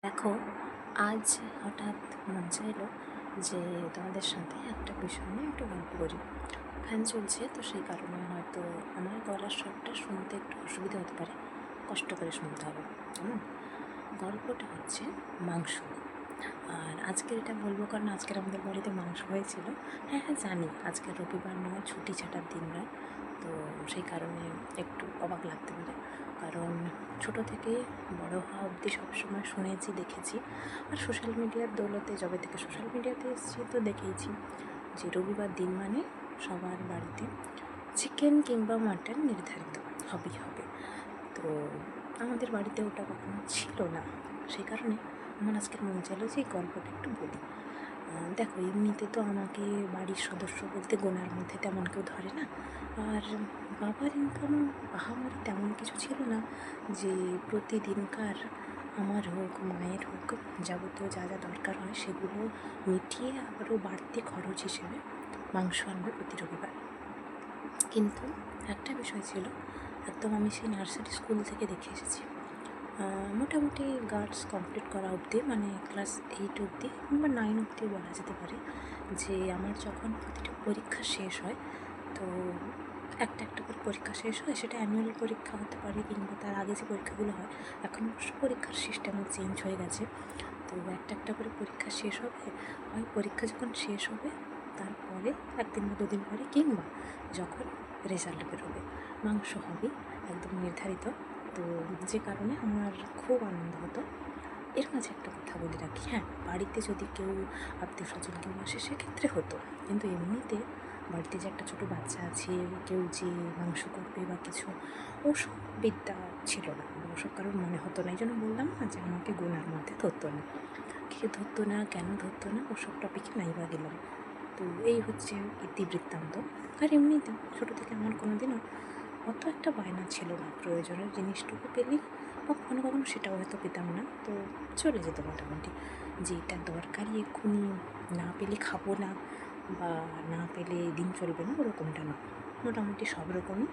দেখো, আজ হঠাৎ মন চাইলো যে তোমাদের সাথে একটা বিষয় নিয়ে একটু গল্প করি। ফ্যান চলছে তো সেই কারণে হয়তো আমার গলার স্বরটা শুনতে একটু অসুবিধা হতে পারে, কষ্ট করে শুনতে হবে। কেমন? গল্পটা হচ্ছে মাংস নিয়ে। আর আজকের এটা বলবো কারণ আজকের আমাদের বাড়িতে মাংস হয়েছিল। হ্যাঁ হ্যাঁ, জানি আজকে রবিবার নয়, ছুটি ছাটার দিন নয়, তো সেই কারণে একটু অবাক লাগতে পারে। কারণ ছোটো থেকে বড় হওয়া অবধি সবসময় শুনেছি, দেখেছি। আর সোশ্যাল মিডিয়ার দৌলতে যবে থেকে সোশ্যাল মিডিয়াতে এসেছি তো দেখেইছি যে রবিবার দিন মানে সবার বাড়িতে চিকেন কিংবা মাটন নির্ধারিত হবেই হবে। তো আমাদের বাড়িতে ওটা কখনো ছিল না, সেই কারণে আমার আজকের মন চাইলো যে এই গল্পটা একটু বলি। দেখো, এমনিতে তো আমাকে বাড়ির সদস্য বলতে গোনার মধ্যে তেমন কেউ ধরে না। আর বাবার ইনকাম আহামরি তেমন কিছু ছিল না যে প্রতিদিনকার আমার হোক মায়ের হোক যাবতীয় যা যা দরকার হয় সেগুলো মিটিয়ে আবারও বাড়তি খরচ হিসেবে মাংস আনবে প্রতি রবিবার। কিন্তু একটা বিষয় ছিল, একদম আমি সেই নার্সারি স্কুল থেকে দেখে এসেছি, মোটামুটি গার্লস কমপ্লিট করা অবধি, মানে ক্লাস 8 অবধি কিংবা 9 অবধি বলা যেতে পারে, যে আমার যখন প্রতিটা পরীক্ষা শেষ হয়, তো একটা একটা করে পরীক্ষা শেষ হয়, সেটা অ্যানুয়াল পরীক্ষা হতে পারে কিংবা তার আগে যে পরীক্ষাগুলো হয়, এখন অবশ্য পরীক্ষার সিস্টেমও চেঞ্জ হয়ে গেছে। তো একটা একটা করে পরীক্ষা শেষ হবে, হয় পরীক্ষা যখন শেষ হবে তারপরে 1 দিন বা 2 দিন পরে কিংবা যখন রেজাল্ট বেরোবে মাংস হবে একদম নির্ধারিত। তো যে কারণে আমার খুব আনন্দ হতো। এর মাঝে একটা কথা বলে রাখি, হ্যাঁ, বাড়িতে যদি কেউ আত্মীয় স্বজন কেউ আসে সেক্ষেত্রে হতো, কিন্তু এমনিতে বাড়িতে যে একটা ছোটো বাচ্চা আছে, কেউ যে মাংস করবে বা কিছু, ওসব বিদ্যা ছিল না, ওসব কারোর মনে হতো না। এই জন্য বললাম না যে আমাকে গোনার মধ্যে ধরতো না। কে ধরতো না, কেন ধরতো না, ওসব টপিকে নাই বা গেলাম। তো এই হচ্ছে ইতিবৃত্তান্ত। আর এমনিতে ছোটো থেকে আমার কোনো দিনও অত একটা বায়না ছিল না, প্রয়োজনের জিনিসটুকু পেলেই কখনো কখনো সেটাও হয়তো পেতাম না, তো চলে যেত মোটামুটি। যে এটা দরকারি এক্ষুনি না পেলে খাবো না বা না পেলে দিন চলবে না, ওরকমটা না। মোটামুটি সব রকমই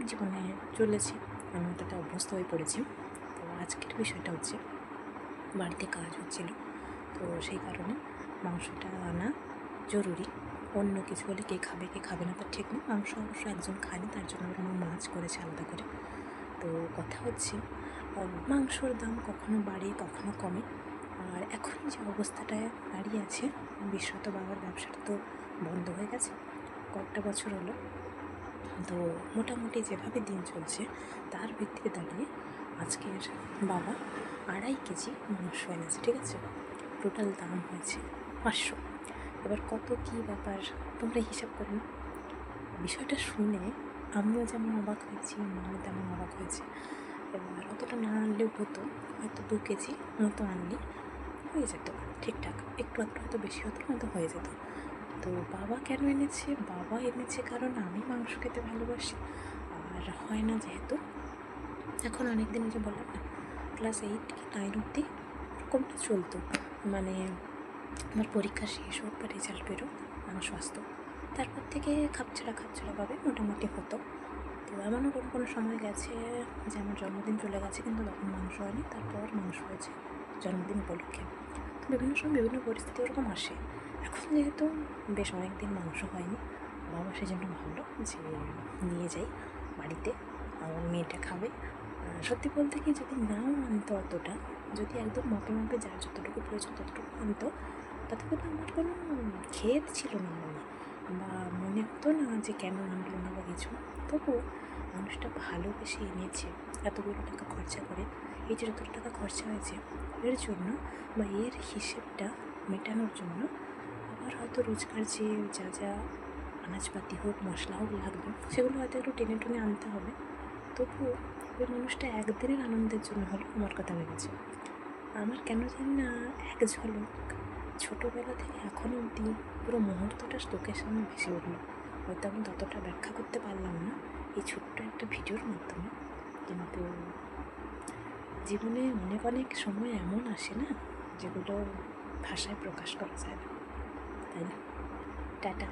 জীবনে চলেছি, আমি তাতে অভ্যস্ত হয়ে পড়েছি। তো আজকের বিষয়টা হচ্ছে বাড়িতে কাজ হচ্ছিল, তো সেই কারণে মাংসটা আনা জরুরি। অন্য কিছু হলে কে খাবে কে খাবে না তার ঠিক নেই, মাংস অবশ্য একজন খায় না, তার জন্য আমার মা মাছ করেছে আলাদা করে। তো কথা হচ্ছে, মাংসর দাম কখনো বাড়ে কখনো কমে। আর এখন যে অবস্থাটায় দাঁড়িয়ে আছে, বিশ্বত বাবার ব্যবসাটা তো বন্ধ হয়ে গেছে কয়েকটা বছর হলো। তো মোটামুটি যেভাবে দিন চলছে তার ভিত্তিতে দাঁড়িয়ে আজকের বাবা 2.5 কেজি মাংস এনেছে, ঠিক আছে? টোটাল দাম হয়েছে 500। এবার কত কী ব্যাপার তোমরা হিসাব করো না। বিষয়টা শুনে আমিও যেমন অবাক হয়েছি, মাও তেমন অবাক হয়েছে। এবার অতটা না আনলেও হতো, হয়তো 2 কেজি মতো আনলে হয়ে যেত ঠিকঠাক, একটু আধটু হয়তো বেশি হতো, হয়তো হয়ে যেত। তো বাবা কেন এনেছে? বাবা এনেছে কারণ আমি মাংস খেতে ভালোবাসি। আর হয় না যেহেতু, এখন অনেক দিন, যে বললাম না, ক্লাস 8 কি 9 অবধি এরকমটা চলতো, মানে আমার পরীক্ষা শেষ হোক বা রেজাল্ট বেরোক মাংস আসতো। তারপর থেকে খাপছাড়াভাবে মোটামুটি হতো। তো এমনও কোনো কোনো সময় গেছে যে আমার জন্মদিন চলে গেছে কিন্তু তখন মাংস হয়নি, তারপর মাংস হয়েছে জন্মদিন উপলক্ষে। তো বিভিন্ন সময় বিভিন্ন পরিস্থিতি ওরকম আসে। এখন যেহেতু বেশ অনেক দিন মাংস হয়নি, বাবা সেজন্য ভাবলো যে নিয়ে যাই বাড়িতে, আমার মেয়েটা খাবে। সত্যি বলতে কি, যদি নাও আনতো অতটা, যদি একদম মাপে মাপে যার যতটুকু প্রয়োজন ততটুকু আনতো, তাতে করে আমার কোনো খেদ ছিল না মনে, বা মনে হতো না যে কেন আনলো না বা কিছু। তবুও মানুষটা ভালোবেসে এনেছে, এতগুলো টাকা খরচা করে। এই যে যতটা টাকা খরচা হয়েছে এর জন্য বা এর হিসেবটা মেটানোর জন্য আবার হয়তো রোজকার যে যা যা আনাজপাতি হোক মশলা হোক লাগবে সেগুলো হয়তো একটু টেনে টুনে আনতে হবে। তবুও ওই মানুষটা একদিনের আনন্দের জন্য হলেও আমার কথা ভেবেছে। আমার কেন জানি না এক ঝলক ছোটোবেলা থেকে এখনও অবধি পুরো মুহূর্তটা চোখের সামনে ভেসে উঠল। হয়তো আমি ততটা ব্যাখ্যা করতে পারলাম না এই ছোট্ট একটা ভিডিওর মাধ্যমে, কিন্তু জীবনে অনেক অনেক সময় এমন আসে না যেগুলো ভাষায় প্রকাশ করা যায় না, তাই না? টাটা।